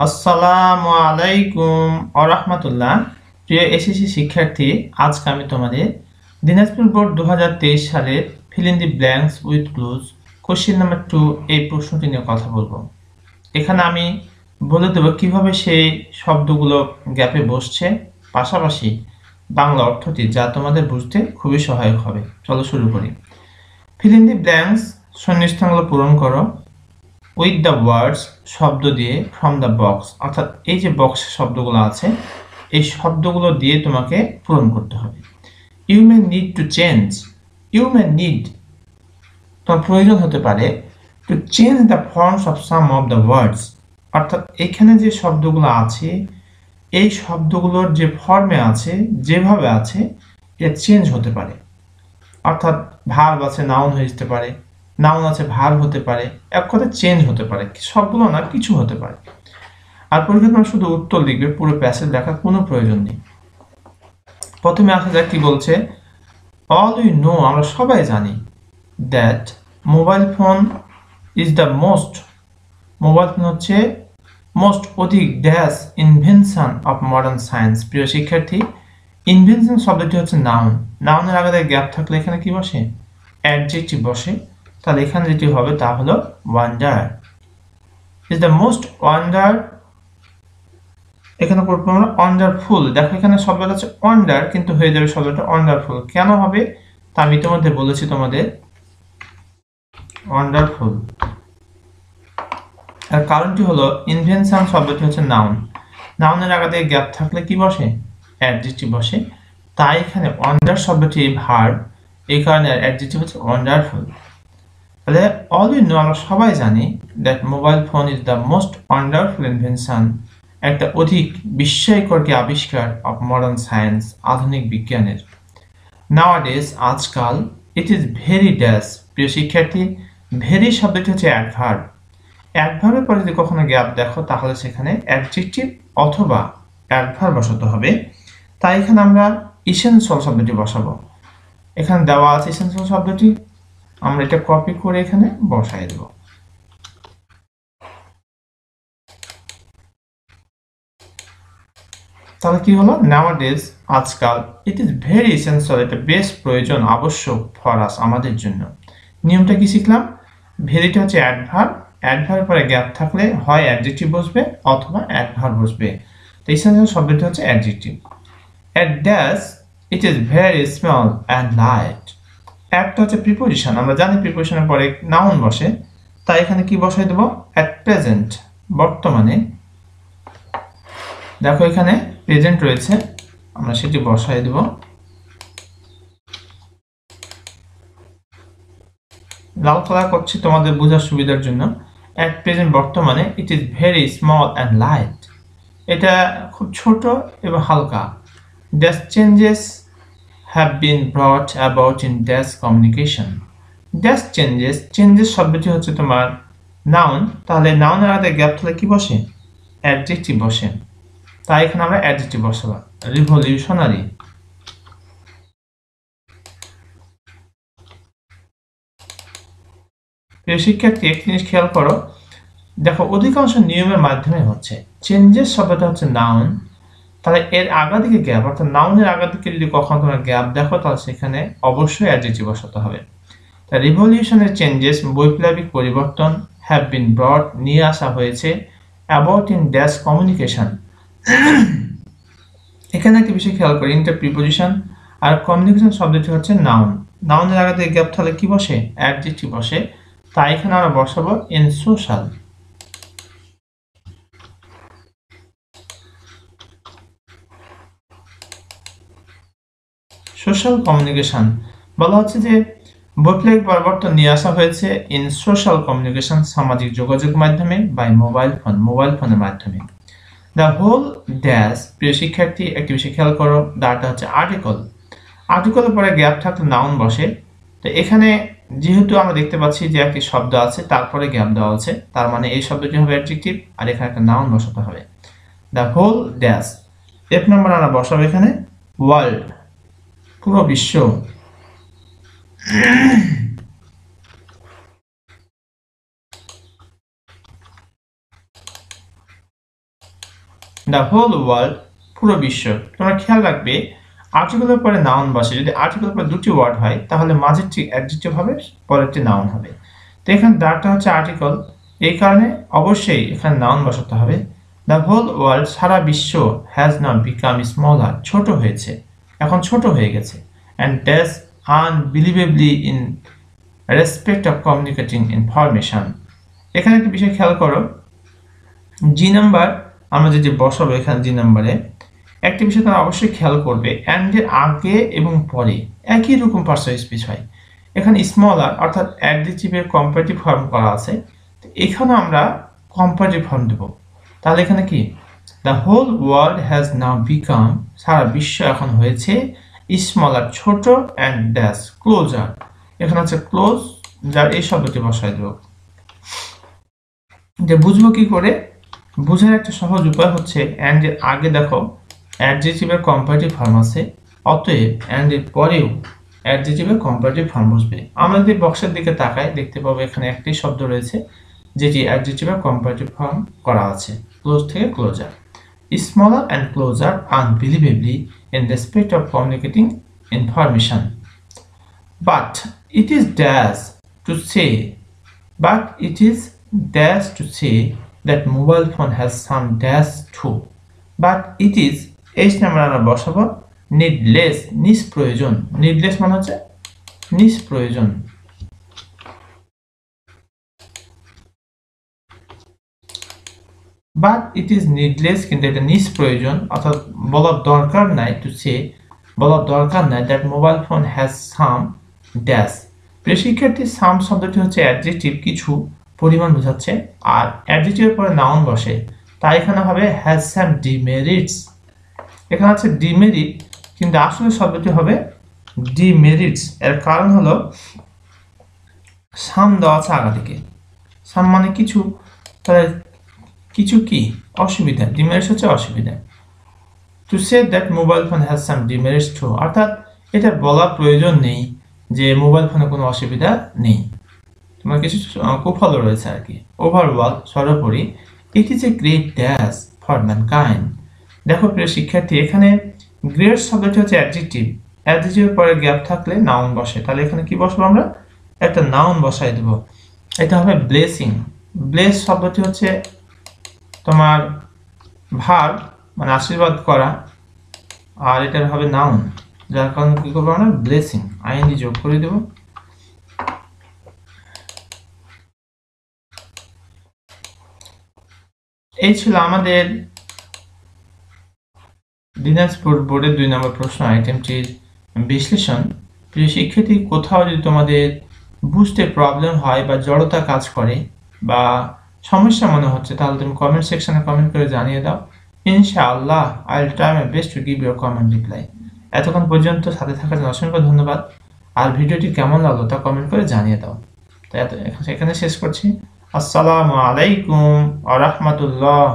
আসসালামু আলাইকুম আরহামাতুল্লাহ। প্রিয় এসএসসি শিক্ষার্থী, আজকে আমি তোমাদের দিনাজপুর বোর্ড 2023 সালের fill in the blanks with clues question number 2 এই প্রশ্নটি নিয়ে কথা বলবো। এখানে আমি বলে দেবো কিভাবে সেই শব্দগুলো গ্যাপে বসছে, পাশাপাশি বাংলা অর্থটি যা তোমাদের বুঝতে খুবই সহায়ক হবে। চলো শুরু করি। ফিল ইন দি ব্ল্যাঙ্কস শূন্যস্থানগুলো পূরণ করো উইথ দ্য ওয়ার্ডস শব্দ দিয়ে ফ্রম দ্য বক্স, অর্থাৎ এই যে বক্স শব্দগুলো আছে এই শব্দগুলো দিয়ে তোমাকে পূরণ করতে হবে। You may need to change, you may need তোমার প্রয়োজন হতে পারে to change the forms of some of the words, অর্থাৎ এখানে যে শব্দগুলো আছে এই শব্দগুলোর যে ফর্মে আছে, যেভাবে আছে এটা চেঞ্জ হতে পারে। অর্থাৎ ভার্ব আছে নাউন হয়ে যেতে পারে, নাউন আছে ভার্ব হতে পারে, এক কথায় চেঞ্জ হতে পারে, সবগুলো না কিছু হতে পারে। আর পরীক্ষা তোমার শুধু উত্তর লিখবে, পুরো প্যাসেজ লেখার কোনো প্রয়োজন নেই। প্রথমে আসা যাক কি বলছে। অল উই নো, আমরা সবাই জানি, that mobile phone is the most, mobile phone হচ্ছে মোস্ট অধিক dash invention of modern science. প্রিয় শিক্ষার্থী, ইনভেনশন শব্দটি হচ্ছে নাউন, নাউনের আগে গ্যাপ থাকলে এখানে কি বসে? অ্যাডজেক্টিভ বসে। তাহলে এখানে যেটি হবে তা হলো wonder is the most wonder, এখানে করবো আমরা ওয়ান্ডারফুল। দেখো এখানে শব্দটা হচ্ছে ওয়ান্ডার, কিন্তু হয়ে যাবে শব্দটা ওয়ান্ডারফুল। কেন হবে তা আমি ইতিমধ্যে বলেছি তোমাদের, ওয়ান্ডারফুল। আর কারণটি হলো ইনভেনশন শব্দটি হচ্ছে নাউন, নাউনের আগে গ্যাপ থাকলে কি বসে? অ্যাডজেক্টিভ বসে। তাই এখানে ওয়ান্ডার শব্দটি ভার্ব, এই কারণে অ্যাডজেক্টিভ হচ্ছে ওয়ান্ডারফুল। তাহলে অল উই নো, আমরা সবাই জানি, that mobile phone is the most wonderful invention, একটা অধিক বিস্ময়কর আবিষ্কার অফ মডার্ন সায়েন্স, আধুনিক বিজ্ঞানের। নাওয়াডেজ, আজকাল, ইট ইজ ভেরি ড্যাশ। প্রিয় শিক্ষার্থী, ভেরি শব্দটি হচ্ছে অ্যাডভার্ব, অ্যাডভার্বের পরে যদি কখনো গ্যাপ দেখো তাহলে সেখানে অ্যাডজেক্টিভ অথবা অ্যাডভার্ব বসাতে হবে। তাই এখানে আমরা ইসেনশিয়াল শব্দটি বসাবো। এখানে দেওয়া আছে ইসেনশিয়াল শব্দটি, আমরা এটা কপি করে এখানে বসাই দেব। তাহলে কি হলো? নাওয়াডেজ, আজকাল, ইট ইজ ভেরি এসেনশিয়াল, এটা বেশ প্রয়োজন, আবশ্যক ফর আস, আমাদের জন্য। নিয়মটা কি শিখলাম? ভেরিটা হচ্ছে অ্যাডভার্ব, অ্যাডভার্বের পরে গ্যাপ থাকলে হয় অ্যাডজেক্টিভ বসবে অথবা অ্যাডভার্ব বসবে। তো এসেনশিয়াল শব্দটি হচ্ছে adjective. At dash, it is very small and light. একটা হচ্ছে প্রিপোজিশন, আমরা জানি প্রিপোজিশনের পরে নাউন বসে, তাই এখানে কি বসাই দেবো? অ্যাট প্রেজেন্ট, বর্তমানে। দেখো এখানে প্রেজেন্ট রয়েছে, আমরা সেটি বসাই দেব। লাল কালার করছি তোমাদের বোঝার সুবিধার জন্য। অ্যাট প্রেজেন্ট, বর্তমানে, it is very small and light, এটা খুব ছোট এবং হালকা। Dash changes have been ব্রট about in dash communication. Dash changes, changes শব্দটি হচ্ছে তোমার নাউন, তাহলে নাউনের আগে গ্যাপ থাকলে কি বসে? অ্যাডজেক্টিভ বসে। তাই এখানে আমরা অ্যাডজেক্টিভ বসাবো। রিভলিউশনারি, প্রিয় শিক্ষার্থী একটি জিনিস খেয়াল করো, দেখো অধিকাংশ নিয়মের মাধ্যমে হচ্ছে। চেঞ্জেস শব্দটা হচ্ছে নাউন, তাহলে এর আগা দিকে গ্যাপ, অর্থাৎ নাউনের আগা দিকে যদি কখনো তোমরা গ্যাপ দেখো তাহলে সেখানে অবশ্যই অ্যাডজেক্টিভ বসাতে হবে। তা রিভলিউশনের চেঞ্জেস, বৈপ্লবিক পরিবর্তন, হ্যাভ বিন ব্রট, নিয়ে আসা হয়েছে, অ্যাবাউট ইন ড্যাশ কমিউনিকেশন। এখানে একটা বিষয় খেয়াল করি, ইন্টার প্রিপোজিশন আর কমিউনিকেশন শব্দটি হচ্ছে নাউন, নাউনের আগে দিয়ে গ্যাপ থাকলে কি বসে? অ্যাডজেক্টিভ বসে। তাই এখানে আমরা বসাবো ইন সোশ্যাল। সোশ্যাল কমিউনিকেশন বলা হচ্ছে যে বৈপ্লবিক পরিবর্তন নিয়ে আসা হয়েছে ইন সোশ্যাল কমিউনিকেশন, সামাজিক যোগাযোগ মাধ্যমে, বাই মোবাইল ফোন, মোবাইল ফোনের মাধ্যমে। দ্য হোল ড্যাশ, প্রিয় শিক্ষার্থী একটি বিষয় খেয়াল করো, দাটা হচ্ছে আর্টিকল, আর্টিকলের পরে গ্যাপ থাকলে নাউন বসে। তো এখানে যেহেতু আমরা দেখতে পাচ্ছি যে একটি শব্দ আছে তারপরে গ্যাপ দেওয়া আছে, তার মানে এই শব্দটি হবে অ্যাডজেক্টিভ আর এখানে একটা নাউন বসাতে হবে। The whole dash, F number আমরা বসাবো এখানে ওয়ার্ল্ড, পুরো বিশ্ব। দ্য হোল ওয়ার্ল্ড, পুরো বিশ্ব। তোমরা খেয়াল রাখবে আর্টিকেলের পরে নাউন বসে, যদি আর্টিকেলের পরে দুটি ওয়ার্ড হয় তাহলে মাঝেরটি অ্যাডজেক্টিভ হবে, পরেরটি নাউন হবে। তো এখানে দ্যাটা হচ্ছে আর্টিকেল, এই কারণে অবশ্যই এখানে নাউন বসাতে হবে। দ্য হোল ওয়ার্ল্ড, সারা বিশ্ব, হ্যাজ নাও বিকাম স্মলার, ছোট হয়েছে, এখন ছোট হয়ে গেছে। And that's unbelievably in respect of communicating information. এখানে একটি বিষয় খেয়াল করো, জি নাম্বার আমরা যেটি বসাবো এখানে জি নাম্বারে একটি বিষয় তোমরা অবশ্যই খেয়াল করবে, অ্যান্ড এর আগে এবং পরে একই রকম পার্সোনাল স্পিচ হয়। এখানে স্মলার অর্থাৎ অ্যাডজেক্টিভের কম্পারেটিভ ফর্ম করা আছে, এখানে আমরা কম্পারেটিভ ফর্ম দেব। তাহলে এখানে কি, the whole world has now become, সারা বিশ্ব এখন হয়েছে, স্মলার ছোট, অ্যান্ড ড্যাশ ক্লোজার, এখানে হচ্ছে ক্লোজ, যার এই শব্দটি বসাই দেব। যে বুঝবো কি করে, বোঝার একটা সহজ উপায় হচ্ছে অ্যান্ড এর আগে দেখো অ্যাডজেক্টিভের কম্পারেটিভ ফর্ম আছে, অতএব অ্যান্ড এর পরেও অ্যাডজেক্টিভের কম্পারেটিভ ফর্ম বসবে। আমরা যদি বক্সের দিকে তাকাই দেখতে পাবো এখানে একটি শব্দ রয়েছে যেটি অ্যাডজেক্টিভের কম্পারেটিভ ফর্ম করা আছে, ক্লোজ থেকে closer. Smaller and closer unbelievably in respect of communicating information, but it is dash to say, but it is dash to say that mobile phone has some dash too, but it is h number আমরা বসাবো needless, নিষ্প্রয়োজন, needless মানে হচ্ছে নিষ্প্রয়োজন। but it is needless কিন্তু এটা নিষ্প্রয়োজন, অর্থাৎ বলার দরকার নাই, to say বলার দরকার নাই that mobile phone has some dash। প্রিয় শিক্ষার্থী, সাম শব্দটি হচ্ছে অ্যাডজেক্টিভ, কিছু পরিমাণ বোঝাচ্ছে, আর অ্যাডজেক্টিভের পরে নাউন বসে, তাই এখানে হবে হ্যাজ সাম ডিমেরিটস। এখানে আছে ডিমেরিট, কিন্তু আসলে শব্দটি হবে ডিমেরিটস। এর কারণ হলো সাম দেওয়া আছে আগা থেকে, সাম মানে কিছু, তাহলে কিছু কি অসুবিধা, ডিমেরিটস হচ্ছে অসুবিধা। To say that mobile phone has some demerits too, অর্থাৎ এটা বলার প্রয়োজন নেই যে মোবাইল ফোনে কোনো অসুবিধা নেই, তোমার কিছু কুফল রয়েছে আর কি। ওভারঅল, সর্বোপরি, it is a great dash for mankind. দেখো প্রিয় শিক্ষার্থী, এখানে গ্রেট শব্দটি হচ্ছে অ্যাডজেক্টিভ, অ্যাডজেক্টিভের পরে গ্যাপ থাকলে নাউন বসে, তাহলে এখানে কি বসবো আমরা, একটা নাউন বসাই দেব, এটা হবে ব্লেসিং। ব্লেস শব্দটি হচ্ছে তোমার ভার্ব, মানে আশীর্বাদ করা, আর এটার হবে নাউন, যার কারণে কি করবো আমরা ব্লেসিং, আইএনজি যোগ করে দেব। এই ছিল আমাদের দিনাজপুর বোর্ডের 2 নম্বর প্রশ্ন আইটেমটির বিশ্লেষণ। প্রিয় শিক্ষার্থী, কোথাও যদি তোমাদের বুঝতে প্রবলেম হয় বা জড়তা কাজ করে বা সমস্যা মনে হচ্ছে, তাহলে তুমি কমেন্ট সেকশনে কমেন্ট করে জানিয়ে দাও। ইনশাআল্লাহ I will try my best to give your comment reply. এতক্ষণ পর্যন্ত সাথে থাকার জন্য অসংখ্য ধন্যবাদ, আর ভিডিওটি কেমন লাগলো তা কমেন্ট করে জানিয়ে দাও। তো এখানে শেষ করছি। আসসালামু আলাইকুম ওয়া রাহমাতুল্লাহ।